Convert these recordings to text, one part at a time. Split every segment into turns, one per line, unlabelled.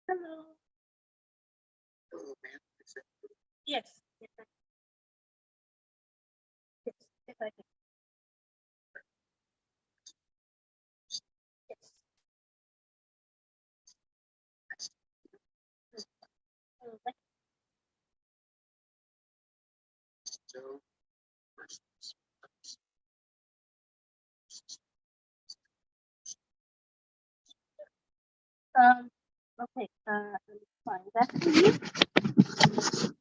Hello.
Hello, man.
Yes. Yes, yes, yes, I can. Yes. Like,
So,
okay. Let me find that for you.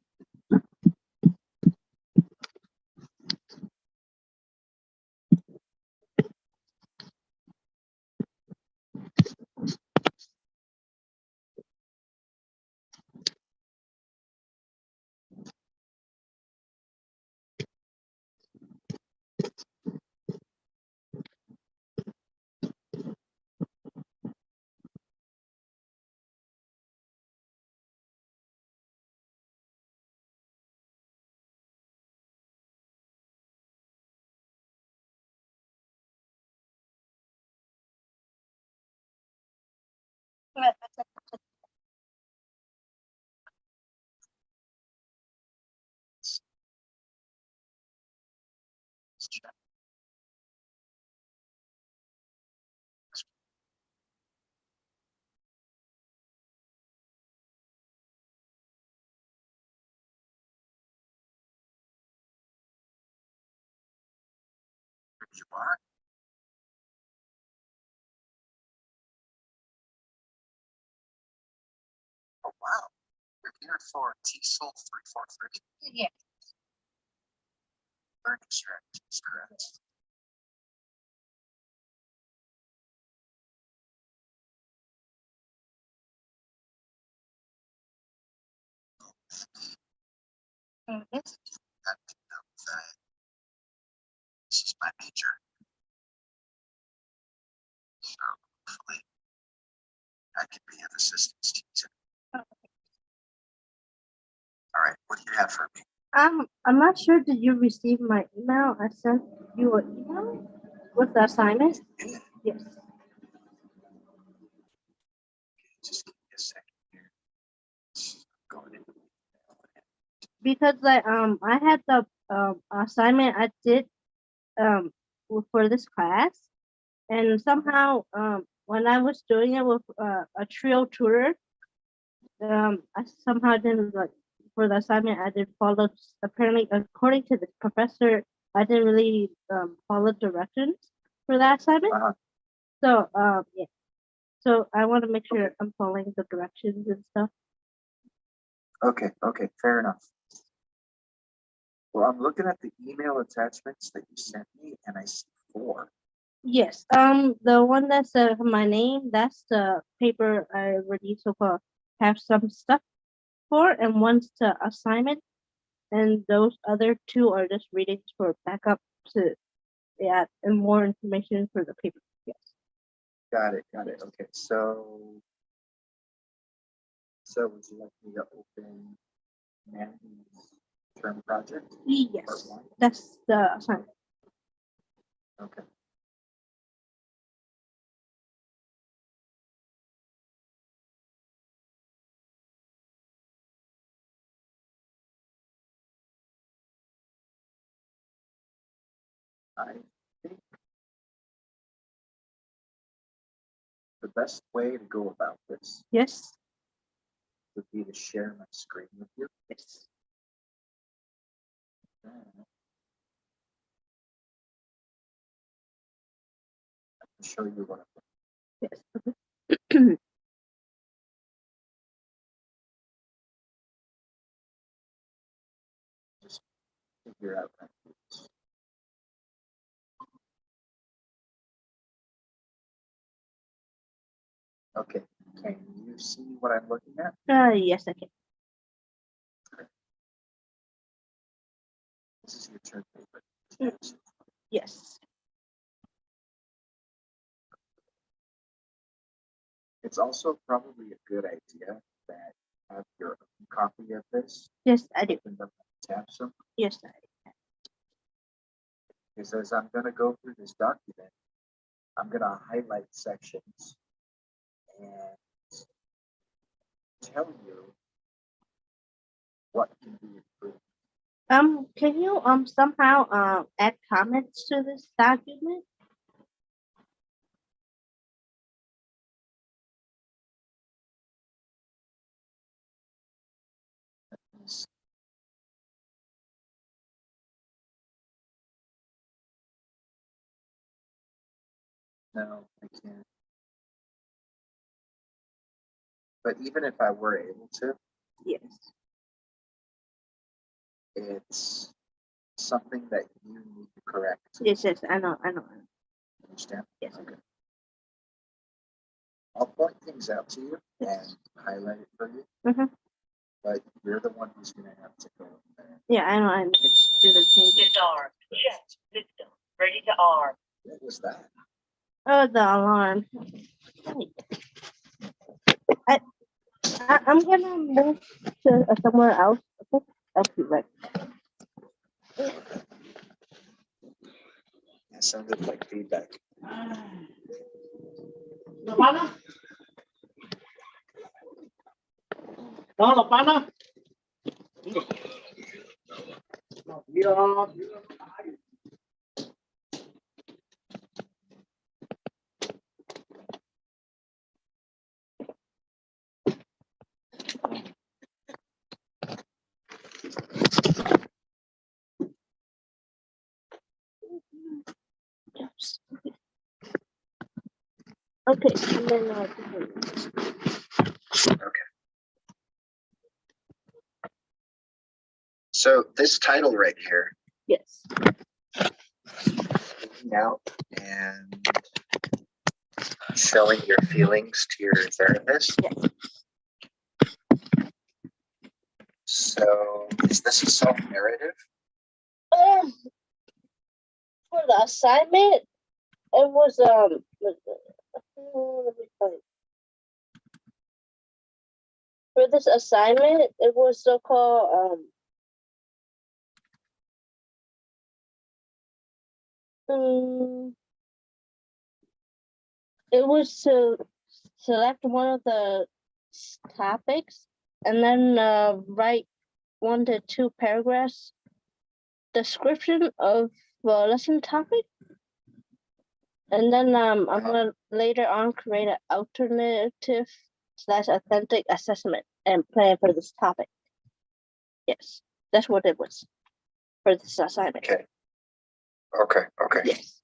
let's check. There you are. Oh, wow. You're here for TESL 343.
Yeah.
Learning strategies, correct?
Mhm.
I didn't know that this is my major. So, hopefully, I can be of assistance to you. All right, what do you have for me?
I'm not sure. Did you receive my email? I sent you an email with the assignment. Yes.
Just give me a second here. Going into
Because I had the assignment I did for this class, and somehow when I was doing it with a trio tutor, I somehow didn't like for the assignment I did follow, apparently according to the professor I didn't really follow directions for that assignment. So yeah. So I want to make sure I'm following the directions and stuff.
Okay, fair enough. Well, I'm looking at the email attachments that you sent me, and I see 4.
Yes. The one that said my name, that's the paper I already so far have some stuff for, and one's the assignment, and those other 2 are just readings for backup to add and more information for the paper. Yes.
Got it. Okay, so would you like me to open Mandy's term project?
Yes. That's the assignment.
Okay. I think the best way to go about this
Yes.
would be to share my screen with you.
Yes.
I can show you what I'm
Yes.
just figure out. Okay, can you see what I'm looking at?
Yes, I can.
This is your term paper.
Yes.
It's also probably a good idea that you have your own copy of this.
Yes, I do.
Open up and tab some.
Yes, I do.
Because as I'm going to go through this document, I'm going to highlight sections and tell you what can be improved.
Can you somehow add comments to this document?
No, I can't. But even if I were able to,
Yes.
it's something that you need to correct.
Yes, yes, I know.
Understand?
Yes.
Okay. I'll point things out to you and highlight it for you,
Mhm.
but you're the one who's going to have to go in there.
Yeah, I know. I need to do the change.
Disarm. Check. System. Ready to arm.
What was that?
Oh, the alarm. I'm gonna move to somewhere else. Okay, I'll be right.
It sounded like feedback.
¿Lo pana? No, lo pana. No, mira.
Yes. Okay, and then
So this title right here,
yes.
speaking out and showing your feelings to your therapist.
Yes.
So is this a self-narrative?
For the assignment, it was let me find. For this assignment, it was so called it was to select one of the topics and then write 1 to 2 paragraphs description of the lesson topic. And then I'm gonna later on create an alternative / authentic assessment and plan for this topic. Yes, that's what it was for this assignment.
Okay.
Yes.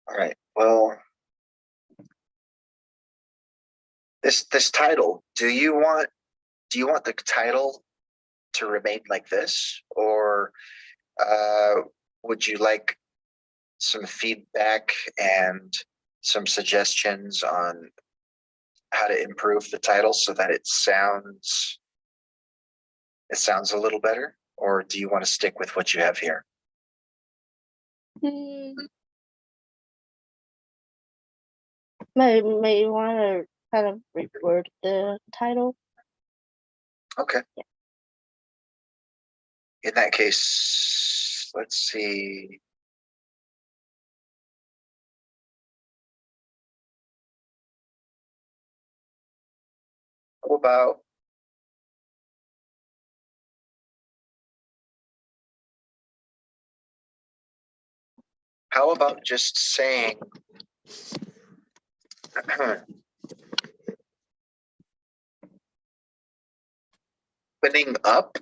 All right. Well, this title, do you want the title to remain like this, or would you like some feedback and some suggestions on how to improve the title so that it sounds a little better, or do you want to stick with what you have here?
May want to kind of reword the title.
Okay.
Yeah.
In that case, let's see. How about just saying opening up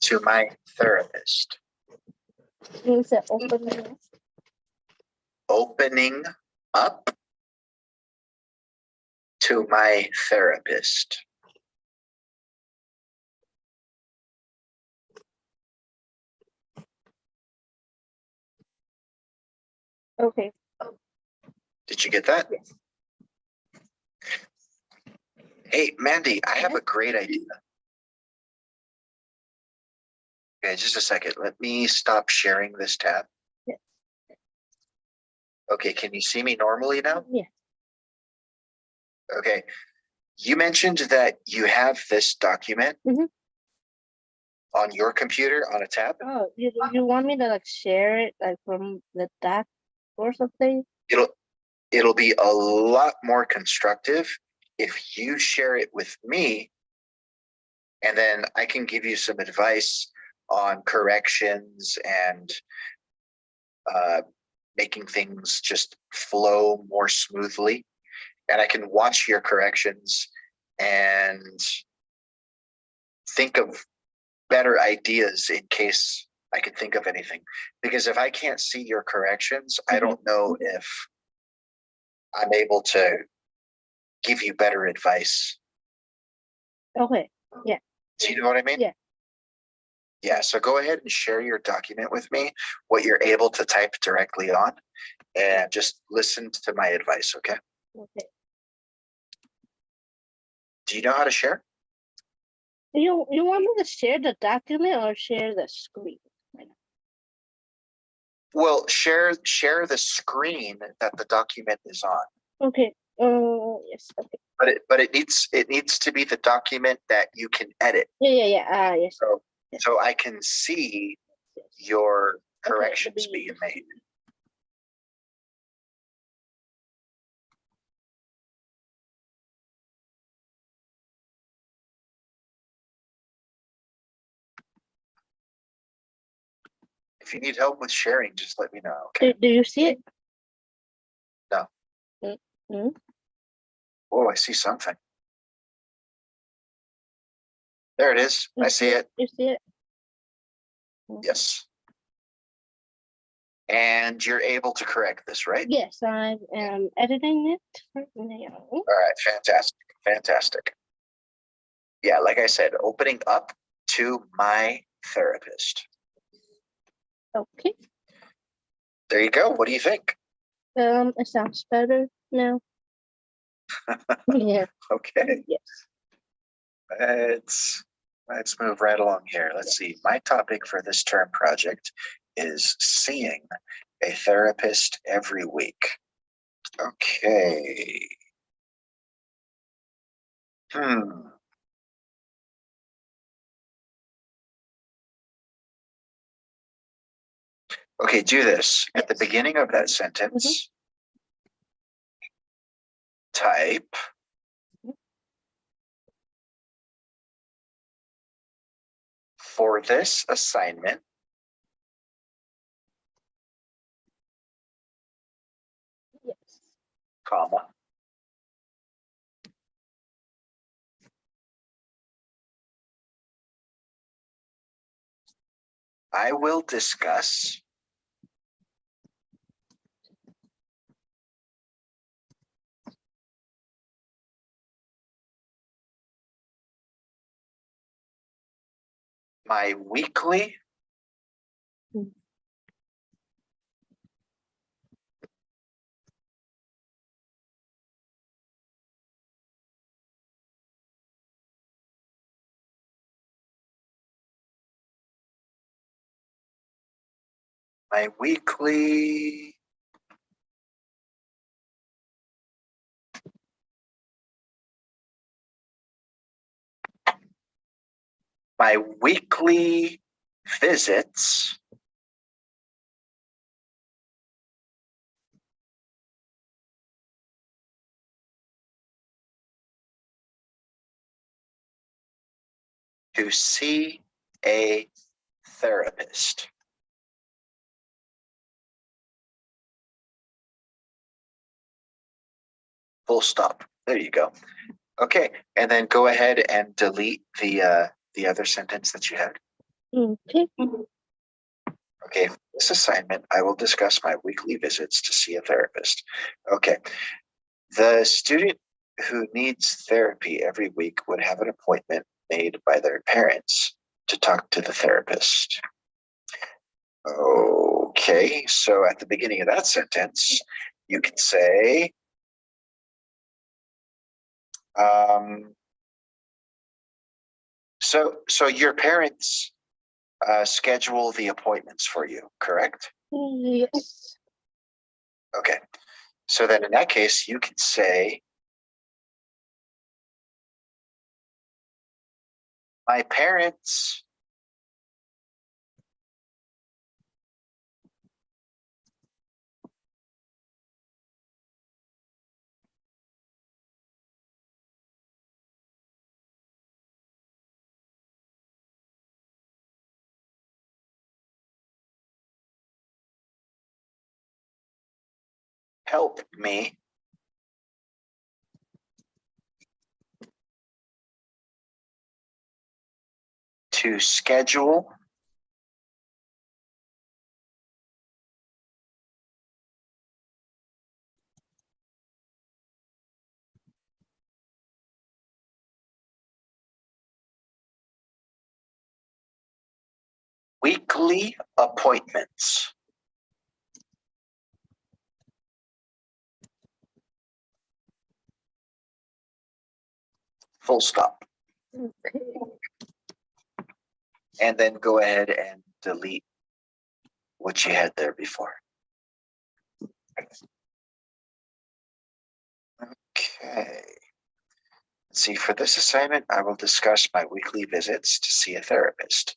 to my therapist.
You said opening.
Opening up to my therapist.
Okay.
Did you get that?
Yes.
Hey, Mandy, I have a great idea. Okay, just a second. Let me stop sharing this tab.
Yes.
Okay, can you see me normally now?
Yeah.
Okay. You mentioned that you have this document on your computer on a tab.
Oh, you want me to like share it like from the doc or something?
It'll be a lot more constructive if you share it with me, and then I can give you some advice on corrections and making things just flow more smoothly. And I can watch your corrections and think of better ideas in case I can think of anything. Because if I can't see your corrections, I don't know if I'm able to give you better advice.
Okay. Yeah.
Do you know what I mean?
Yeah.
Yeah, so go ahead and share your document with me, what you're able to type directly on, and just listen to my advice, okay?
Okay.
Do you know how to share?
You want me to share the document or share the screen?
Well, share the screen that the document is on.
Okay. Yes. Okay.
But it needs to be the document that you can edit.
Yeah. Yes.
So I can see your corrections
Okay,
being made. If you need help with sharing, just let me know. Okay.
Do you see it?
No.
Mm-hmm.
Oh, I see something. There it is. I see it.
You see it?
Yes. And you're able to correct this, right?
Yes, I am editing it right now.
All right, fantastic, fantastic. Yeah, like I said, opening up to my therapist.
Okay.
There you go. What do you think?
It sounds better now. Yeah.
Okay,
Yes.
let's move right along here. Let's see. My topic for this term project is seeing a therapist every week. Okay. Okay, do this. At the
Yes.
beginning of that sentence, type for this assignment,
Yes.
comma, I will discuss my weekly my weekly my weekly visits to see a therapist. Full stop. There you go. Okay, and then go ahead and delete the other sentence that you had.
Okay.
Okay, this assignment, I will discuss my weekly visits to see a therapist. Okay, the student who needs therapy every week would have an appointment made by their parents to talk to the therapist. Okay, so at the beginning of that sentence, you can say, so your parents schedule the appointments for you, correct?
Yes.
Okay, so then in that case, you can say, my parents help me to schedule weekly appointments. Full stop.
Okay.
And then go ahead and delete what you had there before. Okay. Let's see, for this assignment, I will discuss my weekly visits to see a therapist.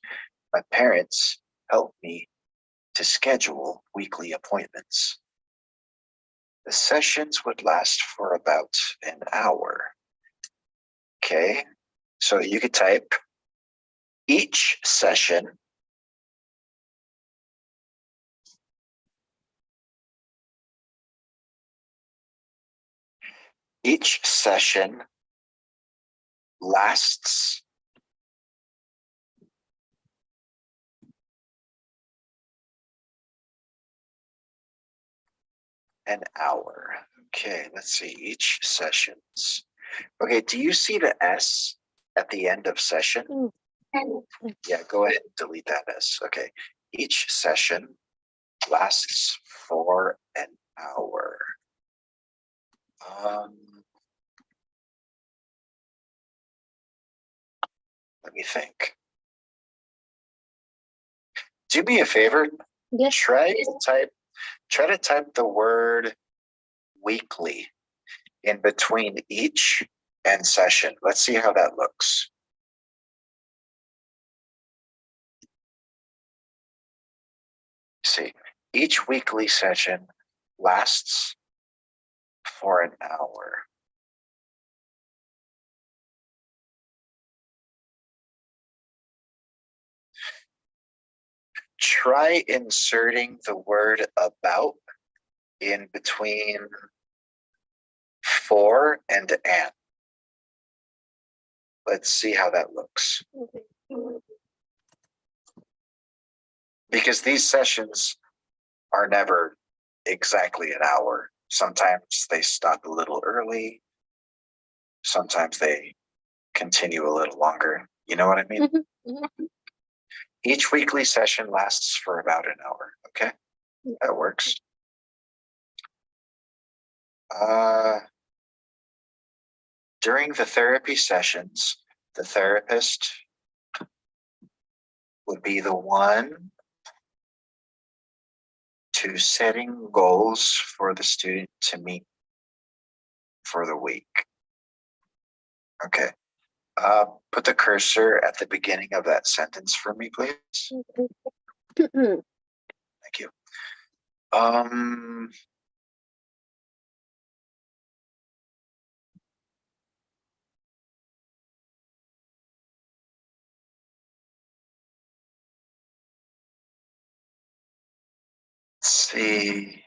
My parents help me to schedule weekly appointments. The sessions would last for about an hour. Okay, so you could type each session lasts an hour. Okay, let's see, each sessions. Okay, do you see the S at the end of session? Yeah, go ahead and delete that S. Okay, each session lasts for an hour. Let me think. Do me a favor.
Yes.
Try to type the word weekly in between each and session. Let's see how that looks. See, each weekly session lasts for an hour. Try inserting the word about in between for and an. Let's see how that looks. Because these sessions are never exactly an hour. Sometimes they stop a little early. Sometimes they continue a little longer. You know what I mean? Each weekly session lasts for about an hour. Okay, that works. During the therapy sessions, the therapist would be the one to setting goals for the student to meet for the week. Okay. Put the cursor at the beginning of that sentence for me, please. Thank you. Let's see.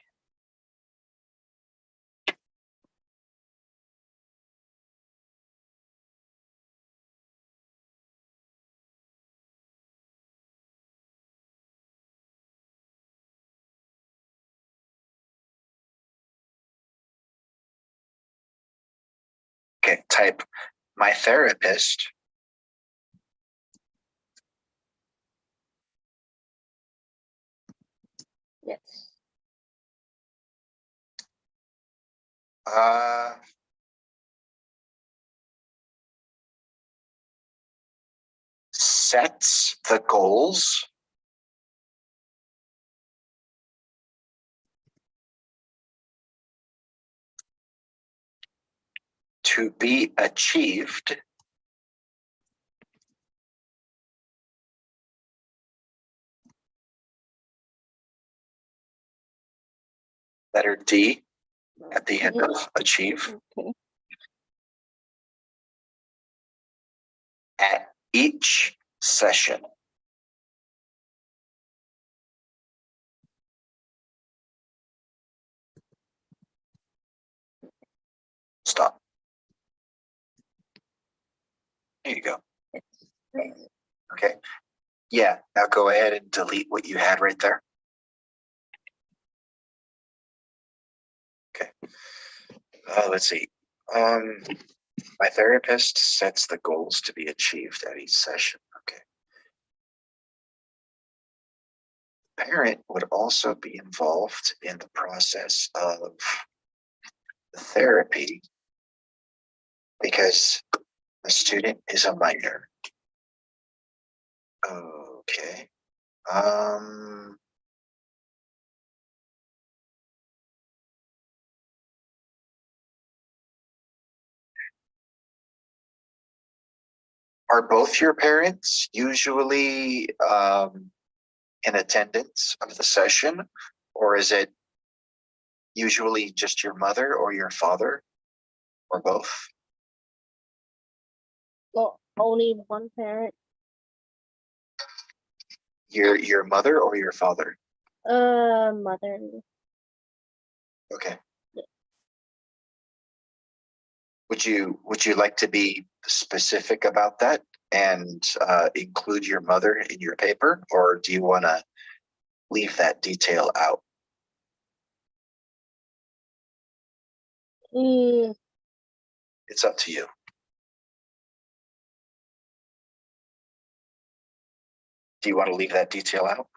Okay, type my therapist
Yes.
Sets the goals to be achieved letter D at the end of achieve
Okay.
at each session. Stop. There you go. Okay. Yeah, now go ahead and delete what you had right there. Okay. Let's see. My therapist sets the goals to be achieved at each session. Okay. Parent would also be involved in the process of the therapy because the student is a minor. Okay. Are both your parents usually in attendance of the session, or is it usually just your mother or your father, or both?
No, only one parent.
Your mother or your father?
Mother.
Okay.
Yeah.
Would you like to be specific about that and include your mother in your paper, or do you want to leave that detail out?
Mm,
It's up to you. Do you want to leave that detail out?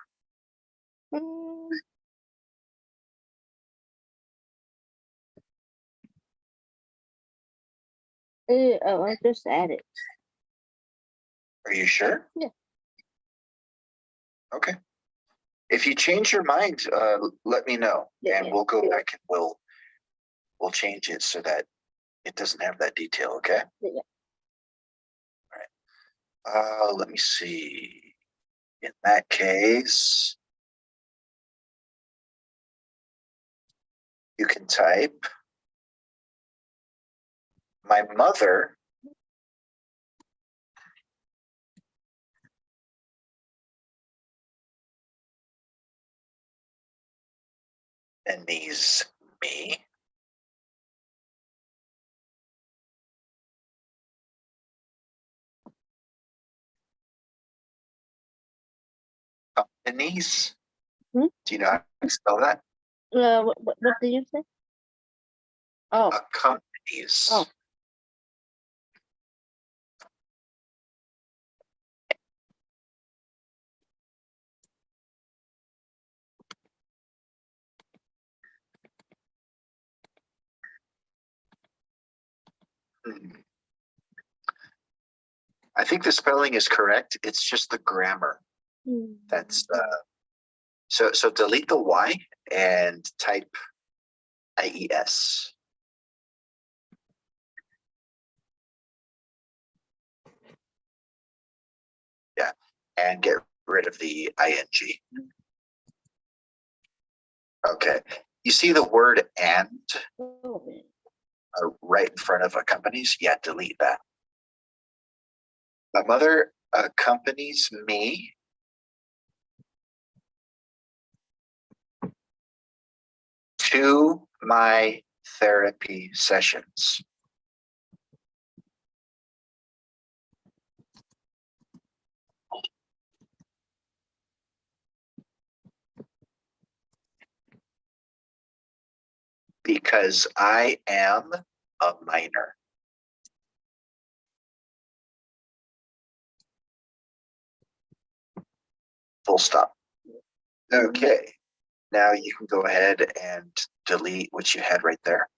mm, I just added.
Are you sure?
Yeah.
Okay. If you change your mind, let me know,
Yeah,
and
yeah.
we'll go back and we'll change it so that it doesn't have that detail. Okay.
Yeah.
Let me see. In that case, you can type, my mother accompanies me accompanies.
Hmm?
Do you know how to spell that?
What did you say? Oh,
Accompanies.
Oh.
Hmm. I think the spelling is correct. It's just the grammar. That's so delete the Y and type IES. Yeah, and get rid of the ING. Okay, you see the word and
Oh,
right in front of accompanies? Yeah, delete that. My mother accompanies me to my therapy sessions. Because I am a minor. Full stop. Okay, now you can go ahead and delete what you had right there.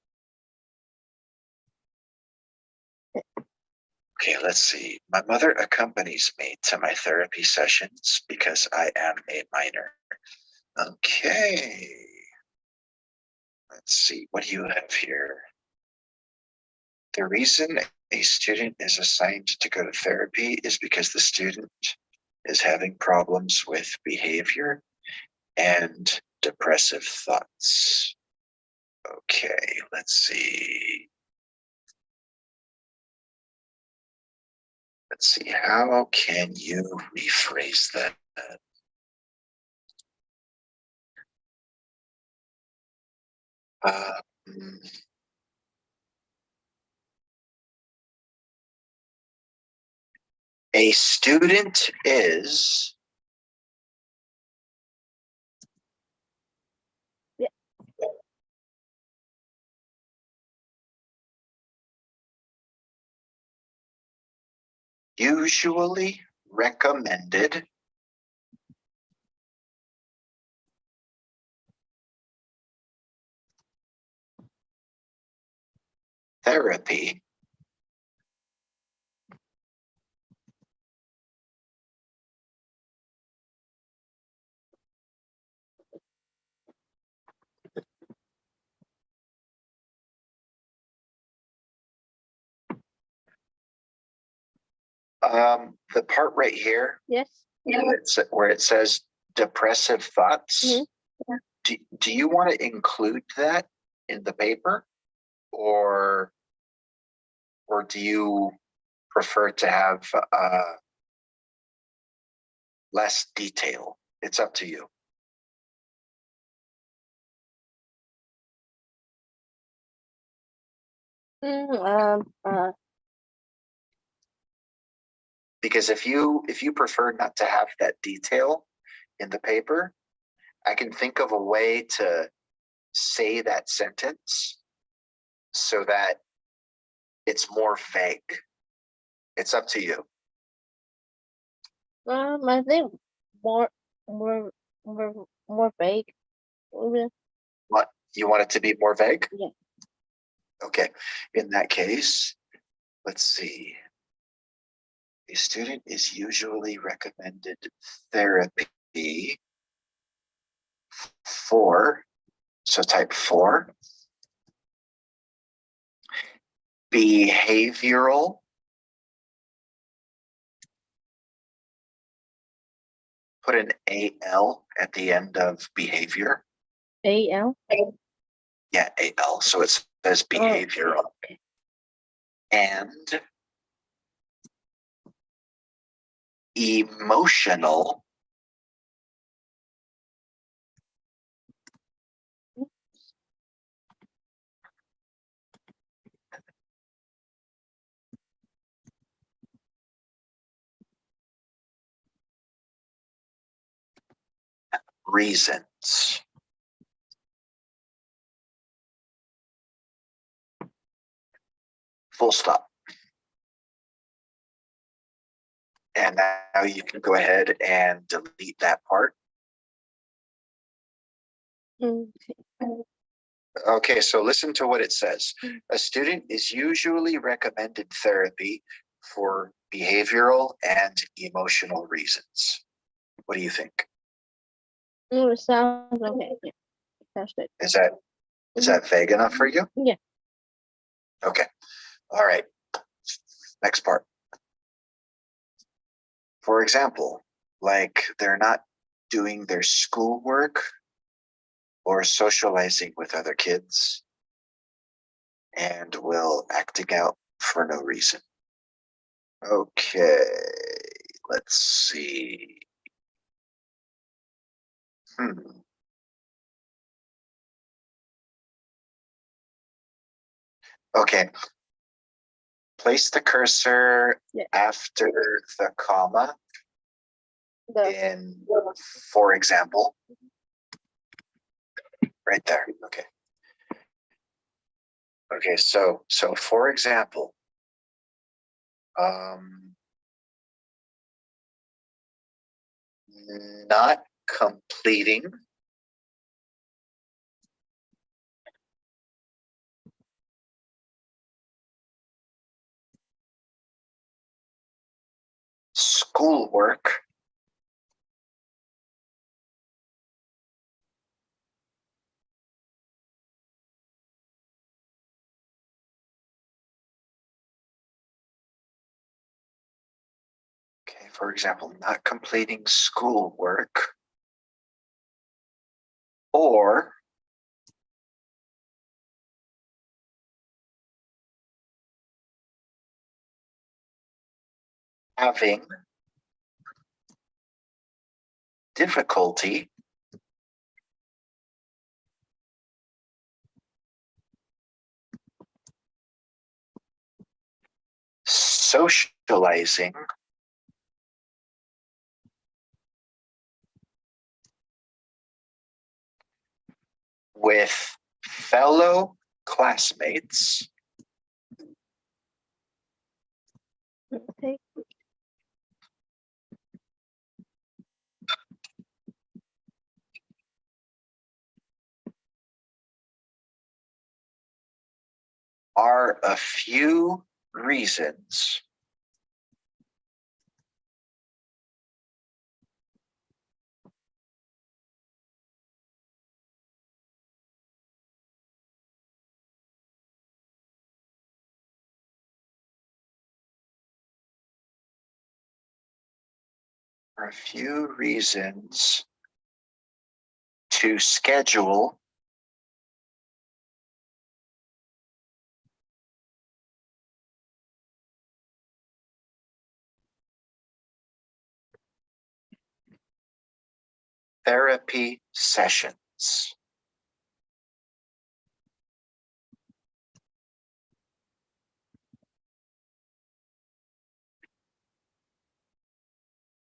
Okay, let's see. My mother accompanies me to my therapy sessions because I am a minor. Okay. Let's see, what do you have here? The reason a student is assigned to go to therapy is because the student is having problems with behavior and depressive thoughts. Okay, let's see. Let's see, how can you rephrase that? A student is
Yeah.
usually recommended therapy the part right here
Yes.
where it says depressive thoughts,
Mhm. Yeah.
do you want to include that in the paper, or do you prefer to have less detail? It's up to you. Because if you prefer not to have that detail in the paper, I can think of a way to say that sentence so that it's more vague. It's up to you.
I think more, more vague. Yeah.
What, you want it to be more vague?
Yeah.
Okay. In that case, let's see. A student is usually recommended therapy for, so type 4, behavioral put an AL at the end of behavior.
AL.
Yeah, AL. So it says behavioral. And emotional reasons. Full stop. And now you can go ahead and delete that part. Okay, so listen to what it says. A student is usually recommended therapy for behavioral and emotional reasons. What do you think?
Sounds okay. Yeah. That's it.
Is that vague enough for you?
Yeah.
Okay. All right. Next part. For example, like they're not doing their schoolwork or socializing with other kids and will acting out for no reason. Okay, let's see. Okay. Place the cursor after the comma in, for example, right there. Okay. Okay, so for example, not completing schoolwork okay, for example, not completing schoolwork or having difficulty socializing with fellow classmates
Okay.
are a few reasons to schedule therapy sessions.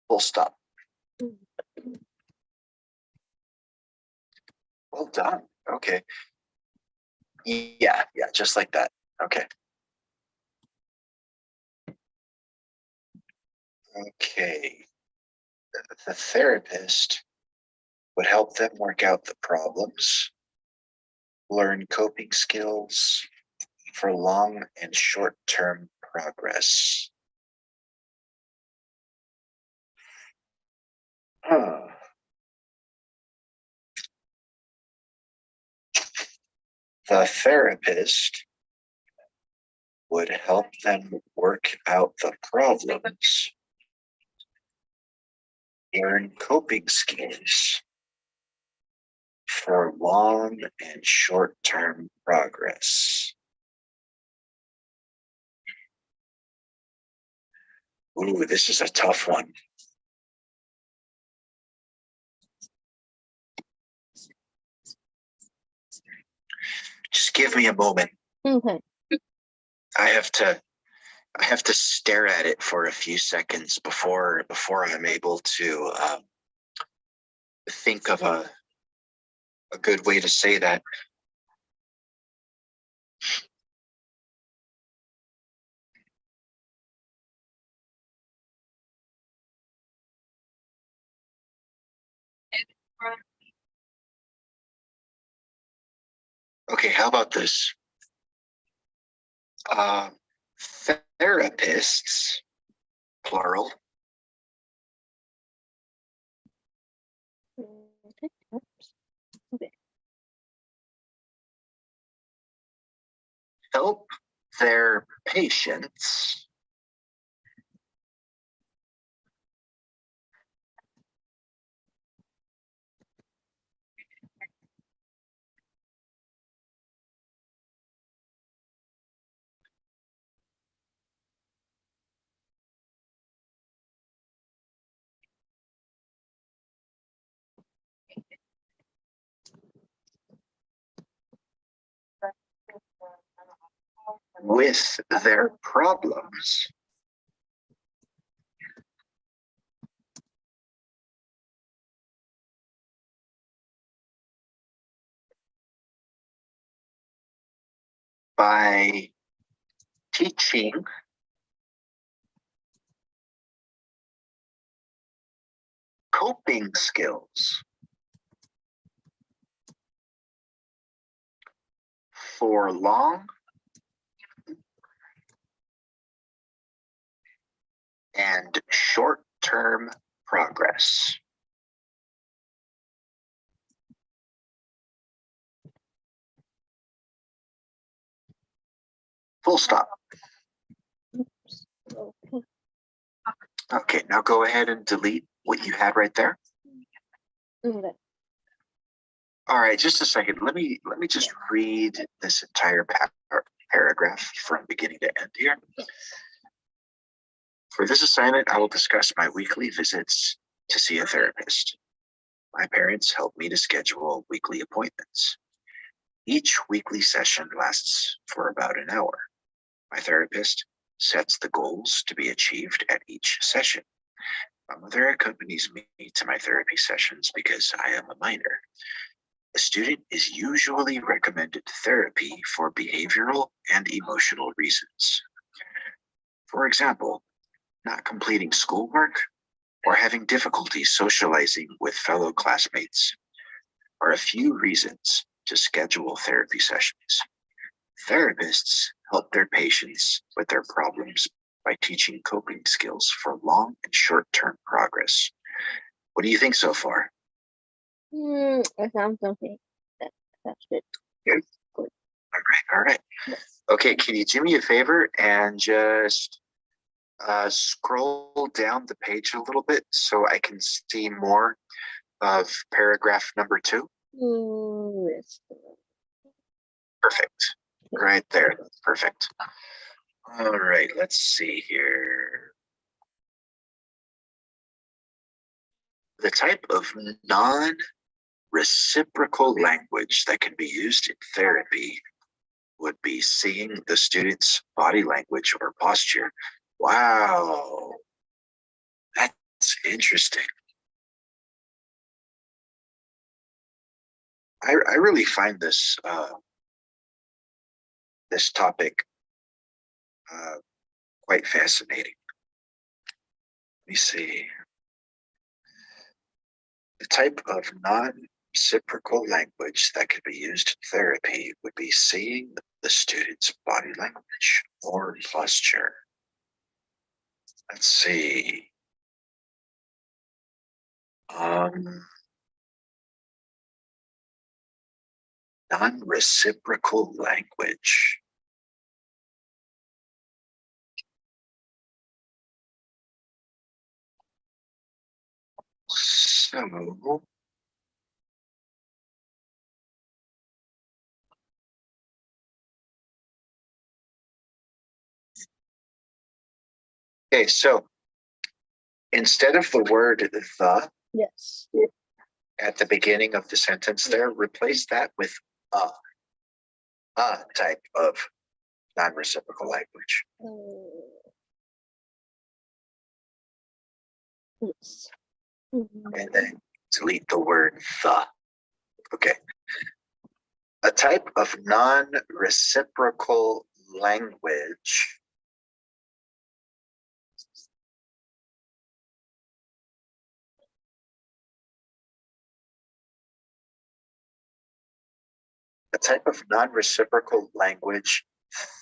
Full stop. Well done. Okay. Yeah, just like that. Okay. Okay. The therapist would help them work out the problems, learn coping skills for long and short-term progress. The therapist would help them work out the problems, learn coping skills for long and short-term progress. Ooh, this is a tough one. Just give me a moment.
Okay.
I have to stare at it for a few seconds before I'm able to think of a good way to say that. Okay, how about this? Therapists, plural,
Okay. Oops. Okay.
help their patients with their problems by teaching coping skills for long and short-term progress. Full stop.
Oops. Okay.
Okay, now go ahead and delete what you had right there.
Okay.
All right, just a second. Let me just read this entire paragraph from beginning to end here. For this assignment, I will discuss my weekly visits to see a therapist. My parents help me to schedule weekly appointments. Each weekly session lasts for about an hour. My therapist sets the goals to be achieved at each session. My mother accompanies me to my therapy sessions because I am a minor. A student is usually recommended therapy for behavioral and emotional reasons. For example, not completing schoolwork or having difficulty socializing with fellow classmates are a few reasons to schedule therapy sessions. Therapists help their patients with their problems by teaching coping skills for long and short-term progress. What do you think so far?
That sounds okay. That's good.
Good. All right. Okay, can you do me a favor and just scroll down the page a little bit so I can see more of paragraph number 2?
Yes.
Perfect. Right there. Perfect. All right, let's see here. The type of non-reciprocal language that can be used in therapy would be seeing the student's body language or posture. Wow, that's interesting. I really find this this topic quite fascinating. Let me see. The type of non-reciprocal language that could be used in therapy would be seeing the student's body language or posture. Let's see. Non-reciprocal language. So, okay, so instead of the word the
Yes.
at the beginning of the sentence there, replace that with a type of non-reciprocal language.
Yes.
And then delete the word the. Okay. A type of non-reciprocal language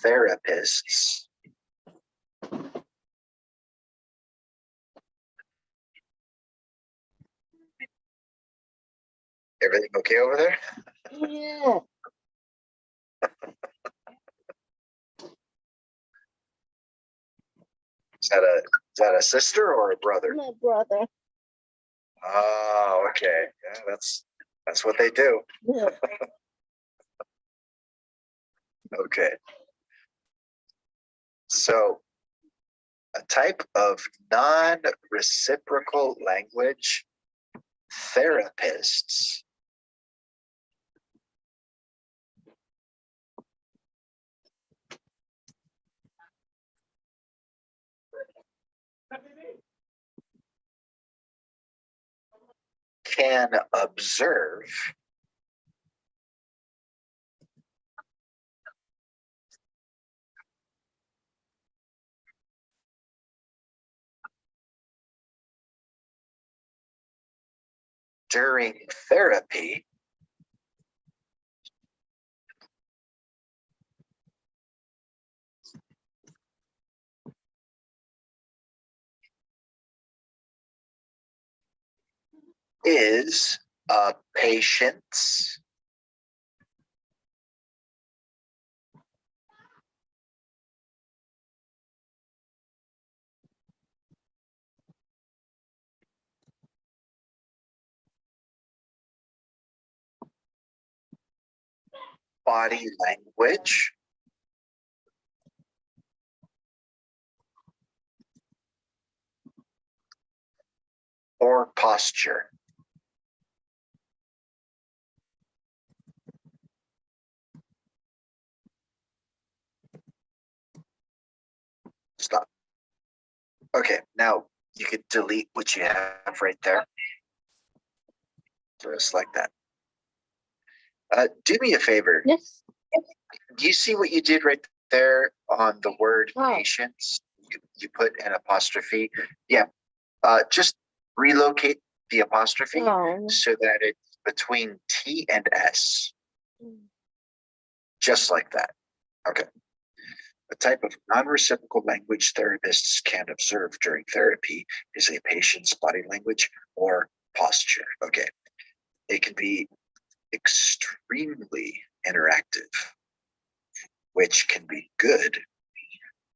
therapists everything okay over there?
Yeah.
Is that a sister or a brother?
My brother.
Oh, okay. Yeah, that's what they do.
Yeah.
Okay. So a type of non-reciprocal language therapists can observe during therapy is a patient's body language or posture. Stop. Okay, now you could delete what you have right there. Just like that. Do me a favor.
Yes.
Do you see what you did right there on the word
Oh.
patience? You put an apostrophe. Yeah. Just relocate the apostrophe
Oh.
so that it's between T and S. Just like that. Okay. A type of non-reciprocal language therapists can observe during therapy is a patient's body language or posture. Okay. It can be extremely interactive, which can be good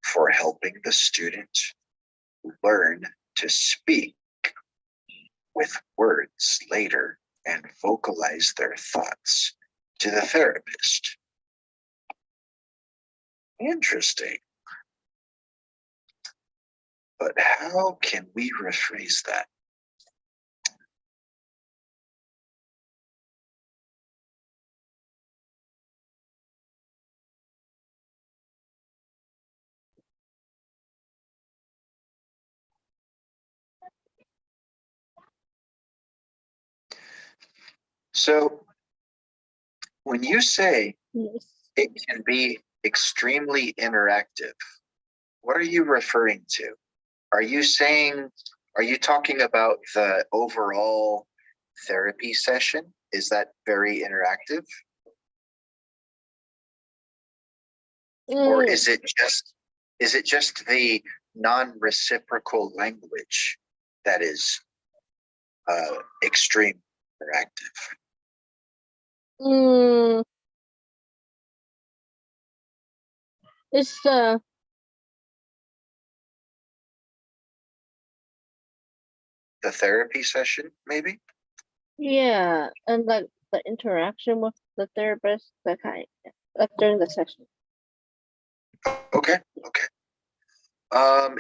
for helping the student learn to speak with words later and vocalize their thoughts to the therapist. Interesting. But how can we rephrase that? So when you say
Yes.
it can be extremely interactive, what are you referring to? Are you talking about the overall therapy session? Is that very interactive? Or is it just the non-reciprocal language that is extreme interactive?
It's
The therapy session, maybe?
yeah, and like the interaction with the therapist, that kind, like during the session.
Okay.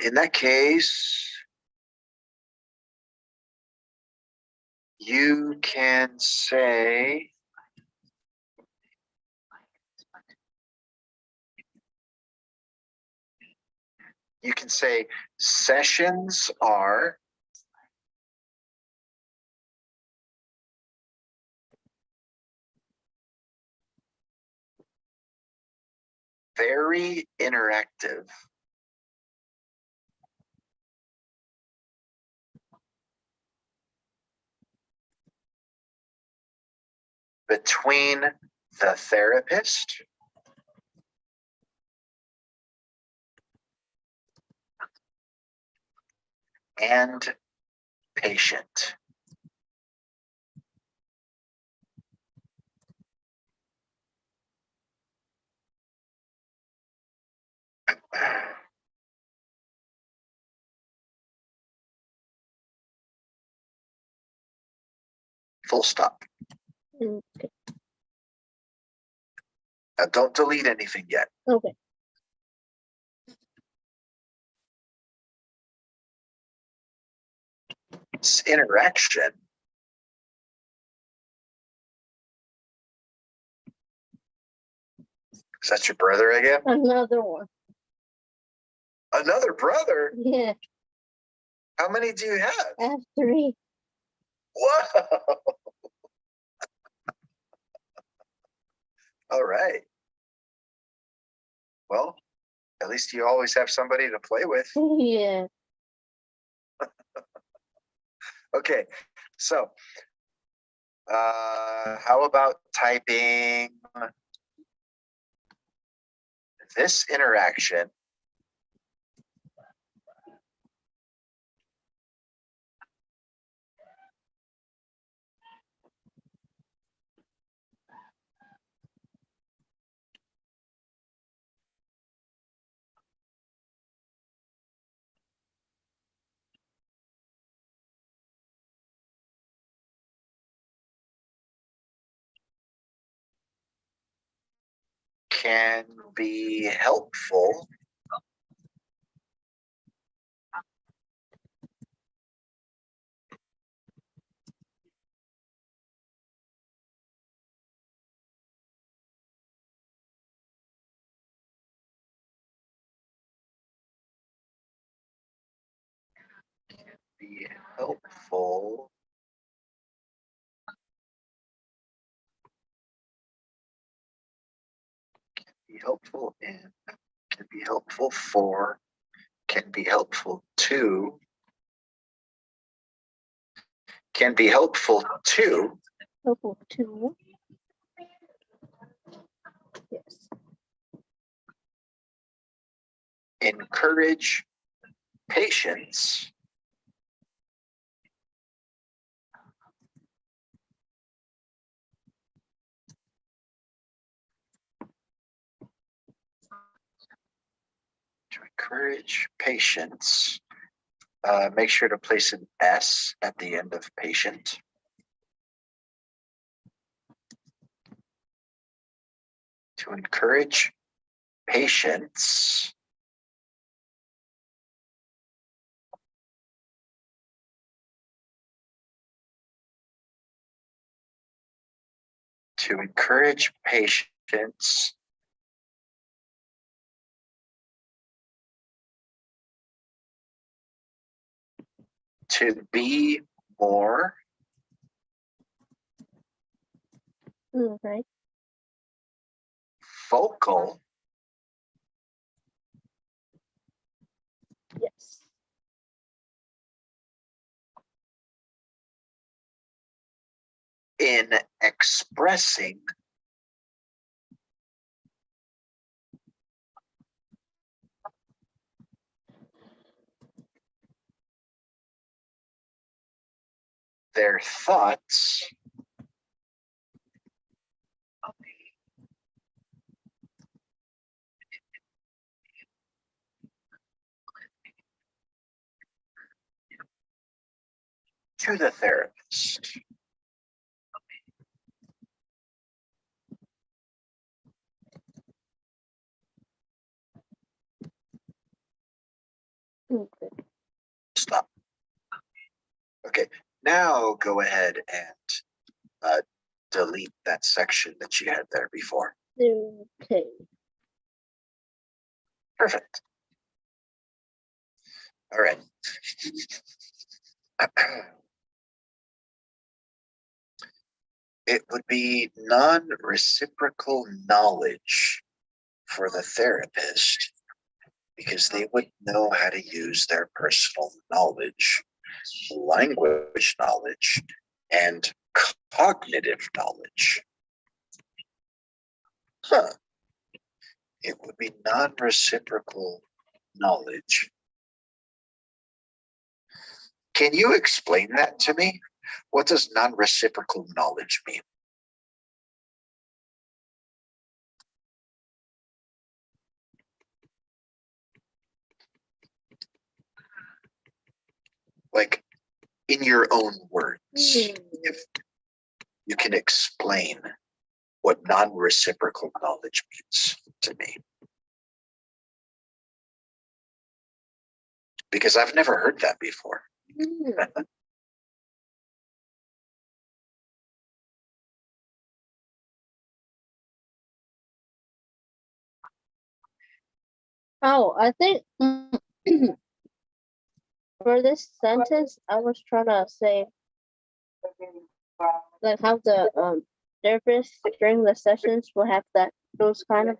In that case, you can say sessions are very interactive between the therapist and patient. Full stop.
Okay.
Now, don't delete anything yet.
Okay.
It's interaction. Is that your brother again?
Another one.
Another brother?
Yeah,
How many do you have?
I have 3.
Whoa. All right. Well, at least you always have somebody to play with.
Yeah.
Okay, so how about typing this interaction can be helpful be helpful helpful in, can be helpful for, can be helpful to, can be helpful to,
Helpful too. Yes.
encourage patience, to encourage patience. Make sure to place an S at the end of patient. To encourage patience. To encourage patience. To be more
Okay.
vocal
Yes.
in expressing their thoughts to the therapist.
Okay.
Stop. Okay, now go ahead and delete that section that you had there before.
Okay.
Perfect. All right. It would be non-reciprocal knowledge for the therapist because they would know how to use their personal knowledge, language knowledge, and cognitive knowledge. Huh. It would be non-reciprocal knowledge. Can you explain that to me? What does non-reciprocal knowledge mean? Like in your own words, if you can explain what non-reciprocal knowledge means to me. Because I've never heard that before.
Oh, I think for this sentence, I was trying to say like how the therapist during the sessions will have those kind of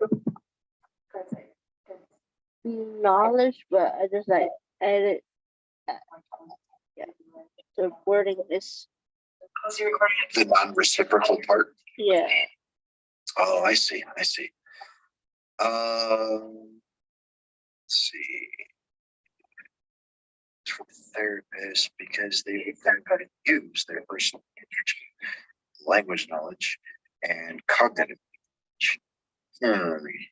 knowledge, but I just like added yeah, the wording is
The non-reciprocal part.
yeah.
Oh, I see. I see. Let's see. For therapists, because they would learn how to use their personal energy, language knowledge, and cognitive knowledge.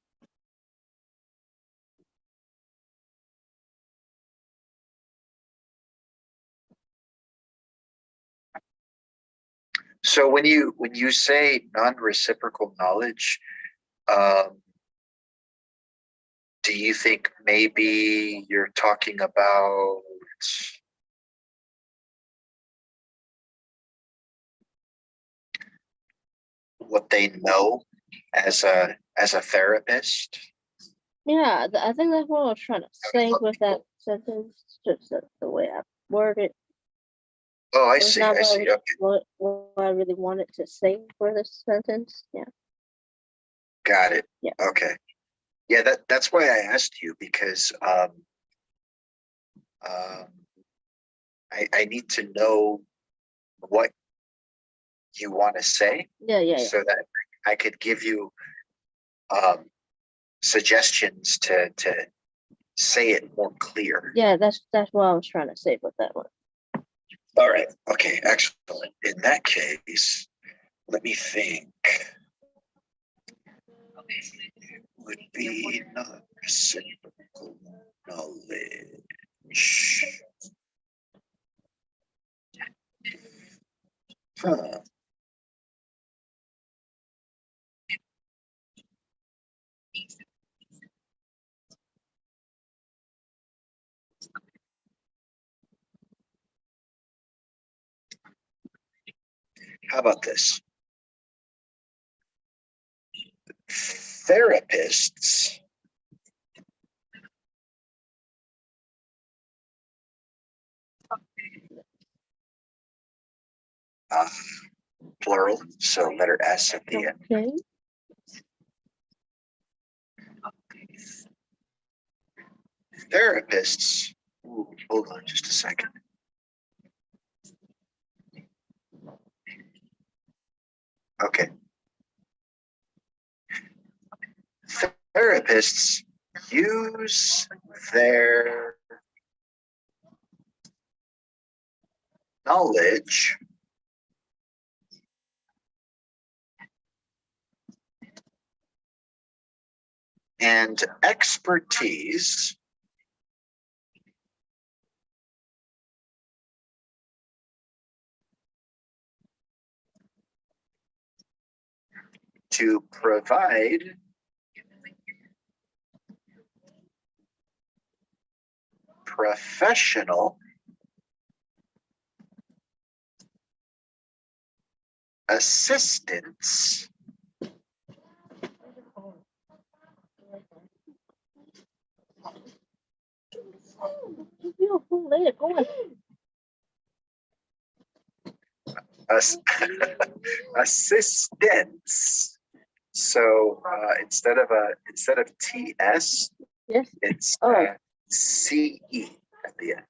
So when you say non-reciprocal knowledge, do you think maybe you're talking about what they know as a therapist?
Yeah, I think that's what I was trying to say with that sentence, just the way I worded.
Oh, I
It was
see.
not
I see.
really
Okay,
what I really wanted to say for this sentence. Yeah.
got it.
Yeah.
Okay. Yeah, that's why I asked you, because I need to know what you want to say
Yeah.
so that I could give you suggestions to say it more clear.
Yeah, that's what I was trying to say with that one.
All right. Okay. Excellent. In that case, let me think. Would be not reciprocal knowledge. Huh. How about this? Therapists plural, so letter S at the end.
Okay.
Therapists. Ooh, hold on just a second. Okay. Therapists use their knowledge and expertise to provide professional assistance assistance. So instead of TS,
Yes.
it's
Oh.
CE at the end.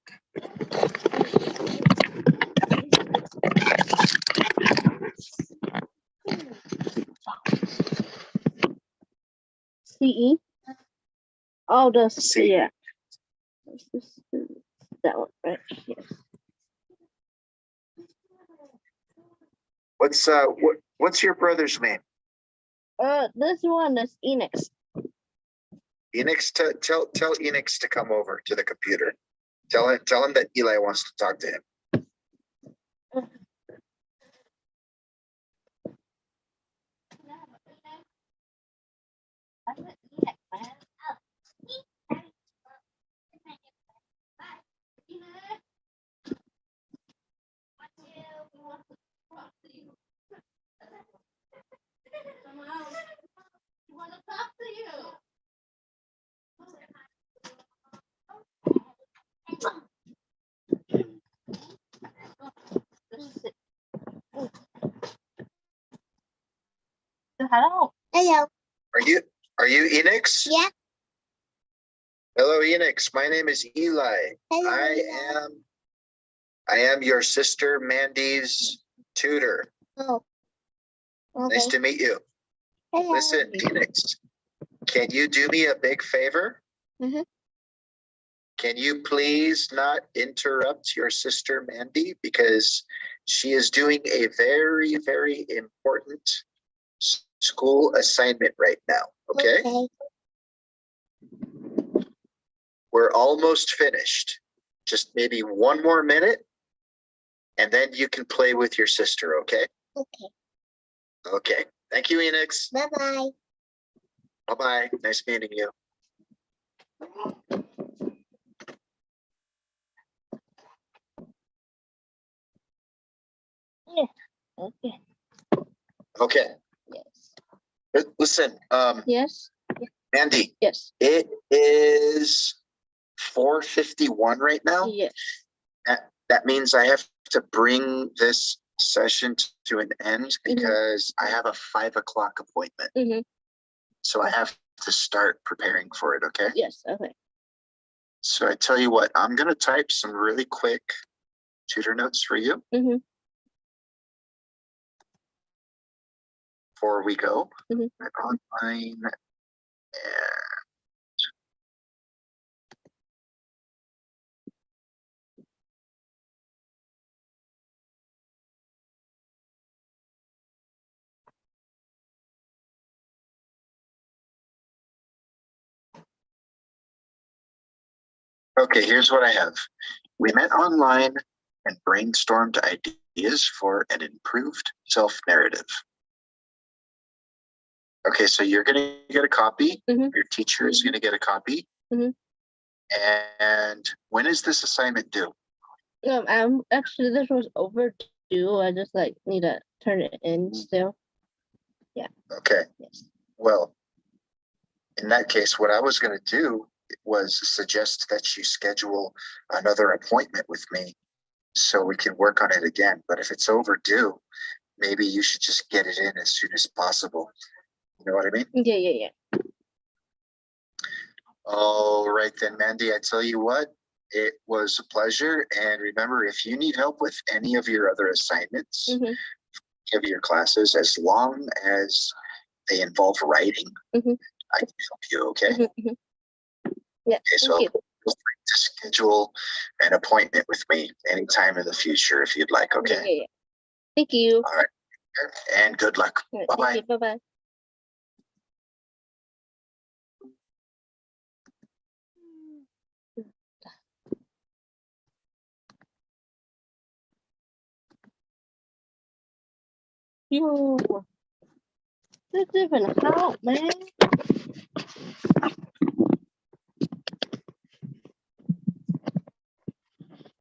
CE. Oh, the
C.
yeah. That one, right? Yes.
What's your brother's name?
This one is Enix.
Enix. Tell Enix to come over to the computer. Tell him that Eli wants to talk to him.
Hello.
Hello.
Are you Enix?
Yeah.
Hello, Enix. My name is Eli.
Hello.
I am your sister Mandy's tutor.
Oh. Okay.
Nice to meet you.
Hello.
Listen, Enix, can you do me a big favor?
Mhm.
Can you please not interrupt your sister Mandy, because she is doing a very, very important school assignment right now, okay? We're almost finished. Just maybe one more minute, and then you can play with your sister, okay?
Okay.
Okay. Thank you, Enix.
Bye-bye.
Bye-bye. Nice meeting you.
Yeah. Okay.
Okay.
Yes.
Listen,
Yes.
Mandy,
Yes.
it is 4:51 right now.
Yes.
That means I have to bring this session to an end because I have a 5 o'clock appointment.
Mhm.
So I have to start preparing for it, okay?
Yes. Okay.
So I tell you what, I'm gonna type some really quick tutor notes for you
Mhm.
before we go.
Mhm.
Online. Okay, here's what I have. We met online and brainstormed ideas for an improved self-narrative. Okay, so you're gonna get a copy.
Mhm.
Your teacher is gonna get a copy.
Mhm.
And when is this assignment due?
I'm actually this was overdue. I just like need to turn it in still.
Okay,
Yes.
well, in that case, what I was gonna do was suggest that you schedule another appointment with me so we can work on it again. But if it's overdue, maybe you should just get it in as soon as possible. You know what I mean?
Yeah.
All right then, Mandy, I tell you what, it was a pleasure. And remember, if you need help with any of your other assignments,
Mhm.
of your classes, as long as they involve writing,
Mhm.
I can help you, okay?
Mhm. Yeah.
Okay, so
Thank you.
feel free to schedule an appointment with me anytime in the future if you'd like, okay?
Yeah. Thank you.
All right, and good luck.
All right,
Bye-bye.
thank you. Bye. Yo, this even help, man.